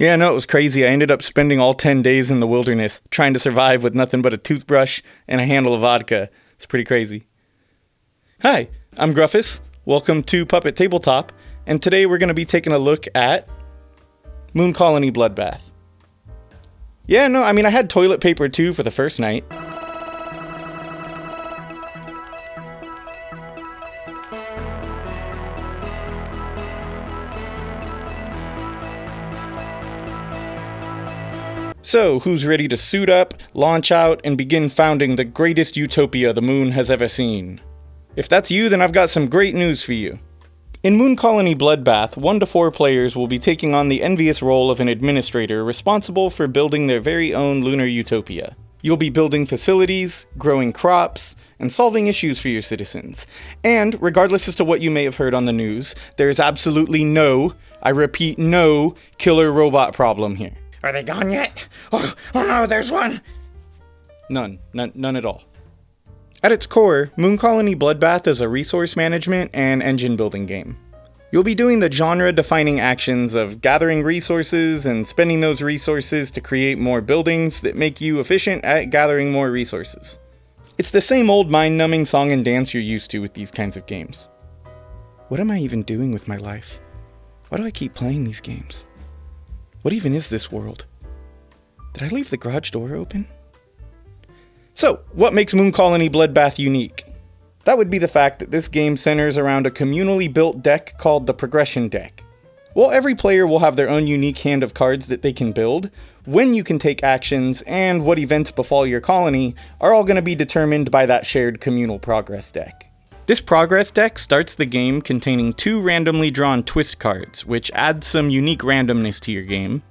Yeah, no, it was crazy. I ended up spending all 10 days in the wilderness trying to survive with nothing but a toothbrush and a handle of vodka. It's pretty crazy. Hi, I'm Gruffus. Welcome to Puppet Tabletop, and today we're going to be taking a look at Moon Colony Bloodbath. Yeah, no, I had toilet paper too for the first night. So, who's ready to suit up, launch out, and begin founding the greatest utopia the moon has ever seen? If that's you, then I've got some great news for you. In Moon Colony Bloodbath, 1 to 4 players will be taking on the envious role of an administrator responsible for building their very own lunar utopia. You'll be building facilities, growing crops, and solving issues for your citizens. And, regardless as to what you may have heard on the news, there is absolutely no, I repeat no, killer robot problem here. Are they gone yet? Oh no, there's one! None at all. At its core, Moon Colony Bloodbath is a resource management and engine building game. You'll be doing the genre-defining actions of gathering resources and spending those resources to create more buildings that make you efficient at gathering more resources. It's the same old mind-numbing song and dance you're used to with these kinds of games. What am I even doing with my life? Why do I keep playing these games? What even is this world? Did I leave the garage door open? So, what makes Moon Colony Bloodbath unique? That would be the fact that this game centers around a communally built deck called the Progression Deck. While every player will have their own unique hand of cards that they can build, when you can take actions, and what events befall your colony are all going to be determined by that shared communal progress deck. This progress deck starts the game containing 2 randomly drawn twist cards, which adds some unique randomness to your game,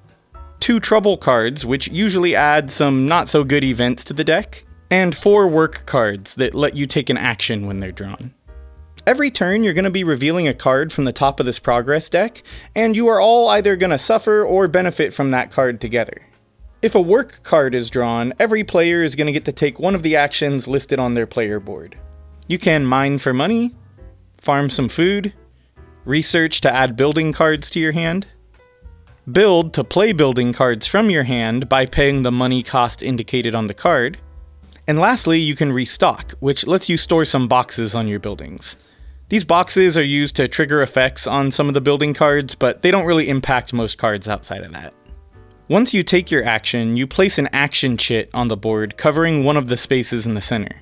2 trouble cards, which usually add some not-so-good events to the deck, and 4 work cards that let you take an action when they're drawn. Every turn, you're going to be revealing a card from the top of this progress deck, and you are all either going to suffer or benefit from that card together. If a work card is drawn, every player is going to get to take one of the actions listed on their player board. You can mine for money, farm some food, research to add building cards to your hand, build to play building cards from your hand by paying the money cost indicated on the card, and lastly, you can restock, which lets you store some boxes on your buildings. These boxes are used to trigger effects on some of the building cards, but they don't really impact most cards outside of that. Once you take your action, you place an action chit on the board covering one of the spaces in the center.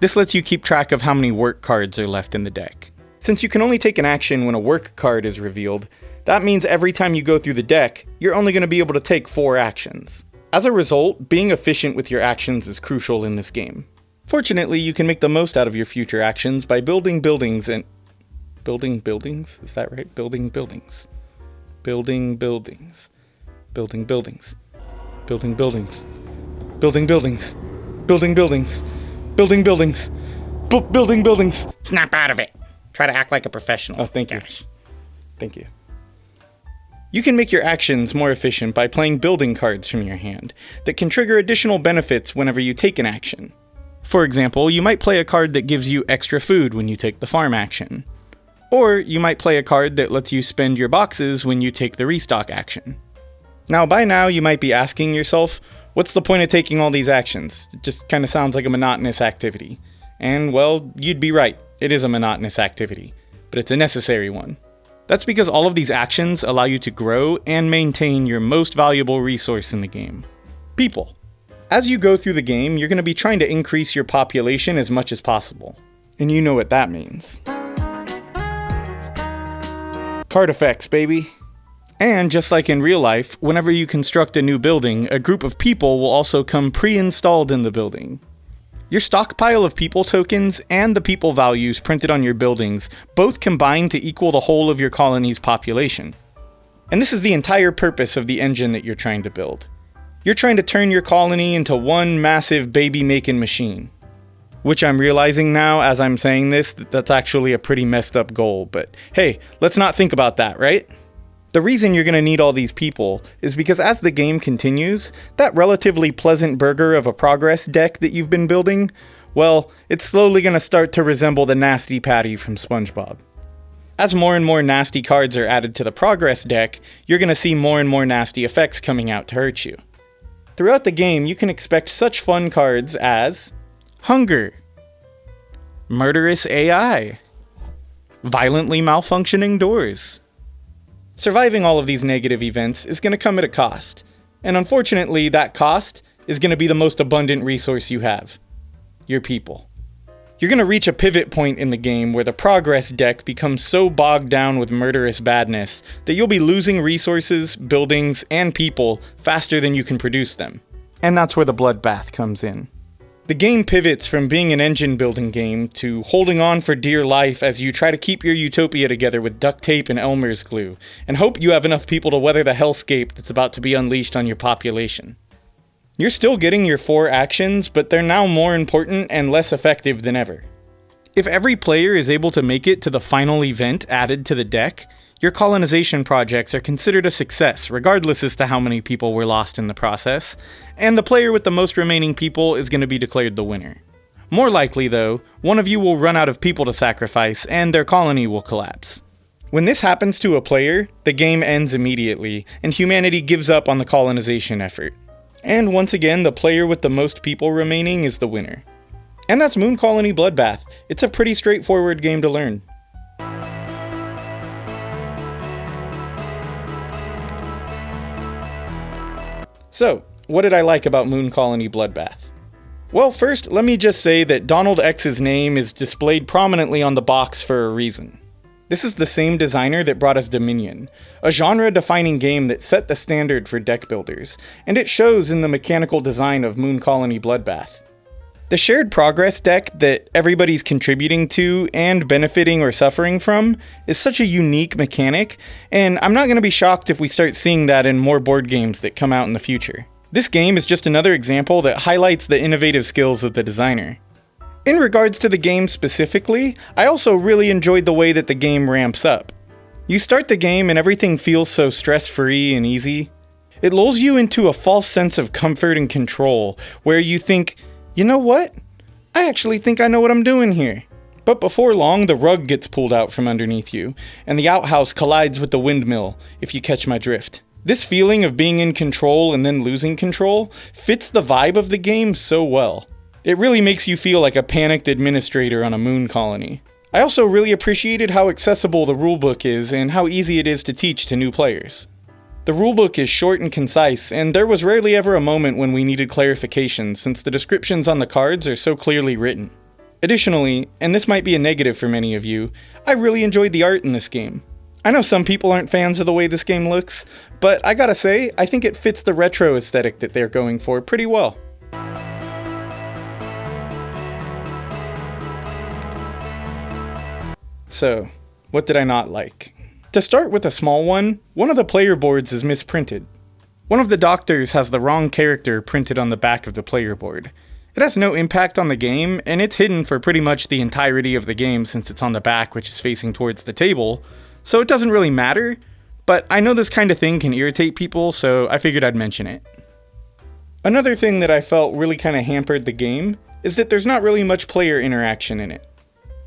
This lets you keep track of how many work cards are left in the deck. Since you can only take an action when a work card is revealed, that means every time you go through the deck, you're only going to be able to take 4 actions. As a result, being efficient with your actions is crucial in this game. Fortunately, you can make the most out of your future actions by building buildings and... Building buildings? Is that right? Building buildings. Building buildings. Building buildings. Building buildings. Building buildings. Building buildings. Building buildings. Building buildings. Snap out of it. Try to act like a professional. Oh, thank you. Thank you. You can make your actions more efficient by playing building cards from your hand that can trigger additional benefits whenever you take an action. For example, you might play a card that gives you extra food when you take the farm action. Or you might play a card that lets you spend your boxes when you take the restock action. Now, by now, you might be asking yourself, what's the point of taking all these actions? It just kind of sounds like a monotonous activity. And, well, you'd be right. It is a monotonous activity. But it's a necessary one. That's because all of these actions allow you to grow and maintain your most valuable resource in the game. People. As you go through the game, you're going to be trying to increase your population as much as possible. And you know what that means. Card effects, baby. And just like in real life, whenever you construct a new building, a group of people will also come pre-installed in the building. Your stockpile of people tokens and the people values printed on your buildings both combine to equal the whole of your colony's population. And this is the entire purpose of the engine that you're trying to build. You're trying to turn your colony into one massive baby-making machine. Which I'm realizing now as I'm saying this, that's actually a pretty messed up goal, but hey, let's not think about that, right? The reason you're going to need all these people is because as the game continues, that relatively pleasant burger of a progress deck that you've been building, well, it's slowly going to start to resemble the nasty patty from SpongeBob. As more and more nasty cards are added to the progress deck, you're going to see more and more nasty effects coming out to hurt you. Throughout the game, you can expect such fun cards as Hunger, Murderous AI, Violently Malfunctioning Doors. Surviving all of these negative events is going to come at a cost, and unfortunately that cost is going to be the most abundant resource you have: your people. You're going to reach a pivot point in the game where the progress deck becomes so bogged down with murderous badness that you'll be losing resources, buildings, and people faster than you can produce them. And that's where the Bloodbath comes in. The game pivots from being an engine building game to holding on for dear life as you try to keep your utopia together with duct tape and Elmer's glue, and hope you have enough people to weather the hellscape that's about to be unleashed on your population. You're still getting your 4 actions, but they're now more important and less effective than ever. If every player is able to make it to the final event added to the deck, your colonization projects are considered a success, regardless as to how many people were lost in the process, and the player with the most remaining people is going to be declared the winner. More likely, though, one of you will run out of people to sacrifice, and their colony will collapse. When this happens to a player, the game ends immediately, and humanity gives up on the colonization effort. And once again, the player with the most people remaining is the winner. And that's Moon Colony Bloodbath. It's a pretty straightforward game to learn. So, what did I like about Moon Colony Bloodbath? Well, first, let me just say that Donald X's name is displayed prominently on the box for a reason. This is the same designer that brought us Dominion, a genre-defining game that set the standard for deck builders, and it shows in the mechanical design of Moon Colony Bloodbath. The shared progress deck that everybody's contributing to and benefiting or suffering from is such a unique mechanic, and I'm not going to be shocked if we start seeing that in more board games that come out in the future. This game is just another example that highlights the innovative skills of the designer. In regards to the game specifically, I also really enjoyed the way that the game ramps up. You start the game and everything feels so stress-free and easy. It lulls you into a false sense of comfort and control, where you think, you know what? I actually think I know what I'm doing here. But before long, the rug gets pulled out from underneath you, and the outhouse collides with the windmill, if you catch my drift. This feeling of being in control and then losing control fits the vibe of the game so well. It really makes you feel like a panicked administrator on a moon colony. I also really appreciated how accessible the rulebook is and how easy it is to teach to new players. The rulebook is short and concise, and there was rarely ever a moment when we needed clarification since the descriptions on the cards are so clearly written. Additionally, and this might be a negative for many of you, I really enjoyed the art in this game. I know some people aren't fans of the way this game looks, but I gotta say, I think it fits the retro aesthetic that they're going for pretty well. So, what did I not like? To start with a small one of the player boards is misprinted. One of the doctors has the wrong character printed on the back of the player board. It has no impact on the game, and it's hidden for pretty much the entirety of the game since it's on the back, which is facing towards the table, so it doesn't really matter, but I know this kind of thing can irritate people, so I figured I'd mention it. Another thing that I felt really kind of hampered the game is that there's not really much player interaction in it.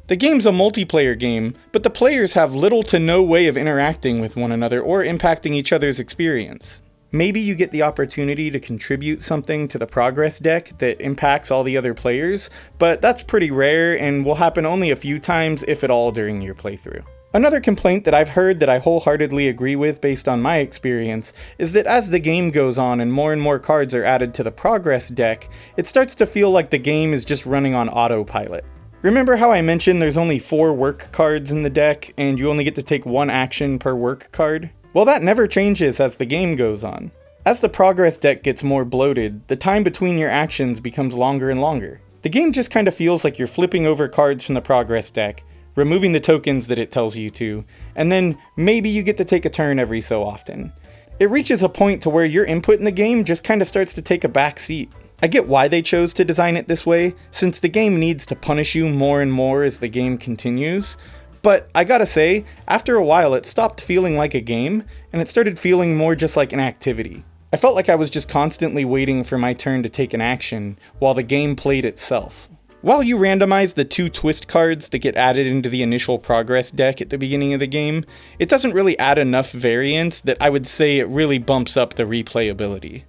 The game's a multiplayer game, but the players have little to no way of interacting with one another or impacting each other's experience. Maybe you get the opportunity to contribute something to the progress deck that impacts all the other players, but that's pretty rare and will happen only a few times, if at all, during your playthrough. Another complaint that I've heard that I wholeheartedly agree with based on my experience is that as the game goes on and more cards are added to the progress deck, it starts to feel like the game is just running on autopilot. Remember how I mentioned there's only 4 work cards in the deck, and you only get to take 1 action per work card? Well, that never changes as the game goes on. As the progress deck gets more bloated, the time between your actions becomes longer and longer. The game just kind of feels like you're flipping over cards from the progress deck, removing the tokens that it tells you to, and then maybe you get to take a turn every so often. It reaches a point to where your input in the game just kind of starts to take a back seat. I get why they chose to design it this way, since the game needs to punish you more and more as the game continues, but I gotta say, after a while it stopped feeling like a game, and it started feeling more just like an activity. I felt like I was just constantly waiting for my turn to take an action, while the game played itself. While you randomize the 2 twist cards that get added into the initial progress deck at the beginning of the game, it doesn't really add enough variance that I would say it really bumps up the replayability.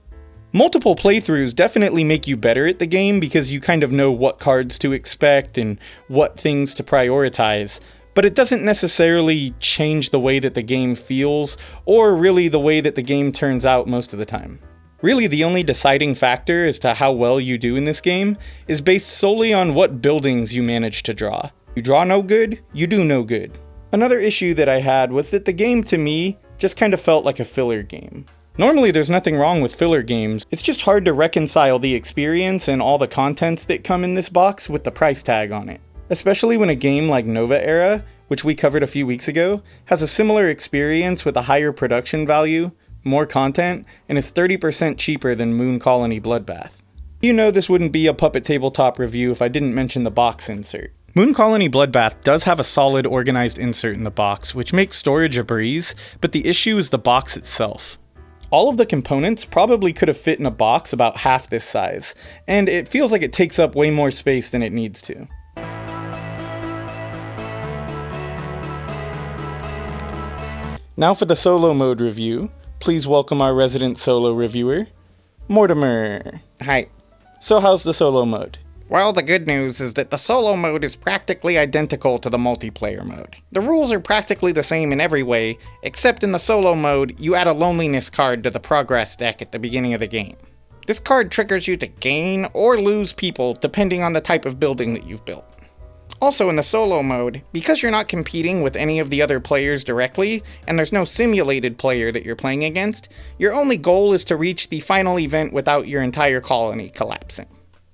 Multiple playthroughs definitely make you better at the game because you kind of know what cards to expect and what things to prioritize, but it doesn't necessarily change the way that the game feels or really the way that the game turns out most of the time. Really, the only deciding factor as to how well you do in this game is based solely on what buildings you manage to draw. You draw no good, you do no good. Another issue that I had was that the game to me just kind of felt like a filler game. Normally there's nothing wrong with filler games, it's just hard to reconcile the experience and all the contents that come in this box with the price tag on it. Especially when a game like Nova Era, which we covered a few weeks ago, has a similar experience with a higher production value, more content, and is 30% cheaper than Moon Colony Bloodbath. You know this wouldn't be a Puppet Tabletop review if I didn't mention the box insert. Moon Colony Bloodbath does have a solid organized insert in the box, which makes storage a breeze, but the issue is the box itself. All of the components probably could have fit in a box about half this size, and it feels like it takes up way more space than it needs to. Now for the solo mode review. Please welcome our resident solo reviewer, Mortimer. Hi. So how's the solo mode? Well, the good news is that the solo mode is practically identical to the multiplayer mode. The rules are practically the same in every way, except in the solo mode, you add a loneliness card to the progress deck at the beginning of the game. This card triggers you to gain or lose people depending on the type of building that you've built. Also in the solo mode, because you're not competing with any of the other players directly, and there's no simulated player that you're playing against, your only goal is to reach the final event without your entire colony collapsing.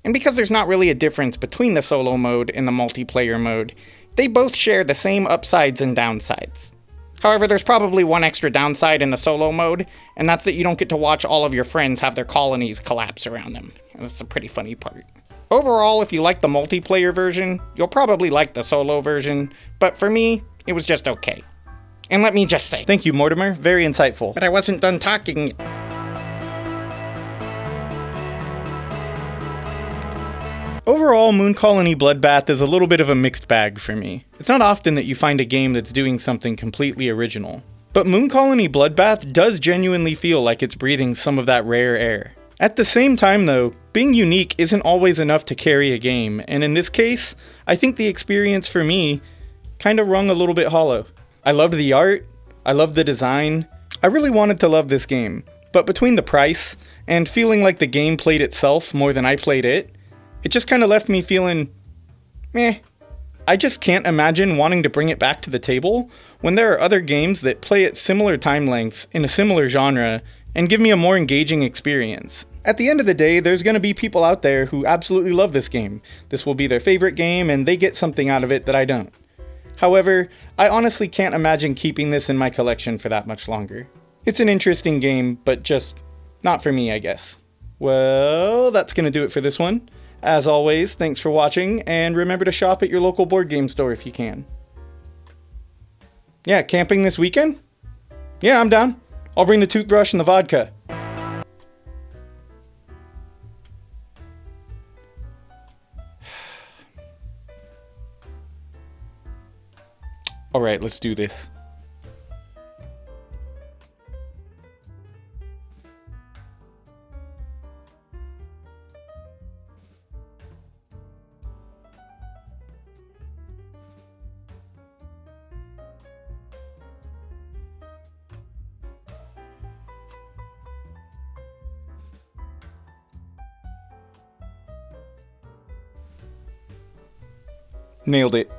And because there's not really a difference between the solo mode and the multiplayer mode, they both share the same upsides and downsides. However, there's probably one extra downside in the solo mode, and that's that you don't get to watch all of your friends have their colonies collapse around them. That's a pretty funny part. Overall, if you like the multiplayer version, you'll probably like the solo version, but for me, it was just okay. And let me just say... Thank you, Mortimer. Very insightful. But I wasn't done talking. Overall, Moon Colony Bloodbath is a little bit of a mixed bag for me. It's not often that you find a game that's doing something completely original. But Moon Colony Bloodbath does genuinely feel like it's breathing some of that rare air. At the same time though, being unique isn't always enough to carry a game, and in this case, I think the experience for me kinda rung a little bit hollow. I loved the art, I loved the design, I really wanted to love this game, but between the price and feeling like the game played itself more than I played it, it just kinda left me feeling, meh. I just can't imagine wanting to bring it back to the table when there are other games that play at similar time lengths in a similar genre and give me a more engaging experience. At the end of the day, there's going to be people out there who absolutely love this game. This will be their favorite game and they get something out of it that I don't. However, I honestly can't imagine keeping this in my collection for that much longer. It's an interesting game, but just not for me, I guess. Well, that's going to do it for this one. As always, thanks for watching, and remember to shop at your local board game store if you can. Yeah, camping this weekend? Yeah, I'm down. I'll bring the toothbrush and the vodka. Alright, let's do this. Nailed it.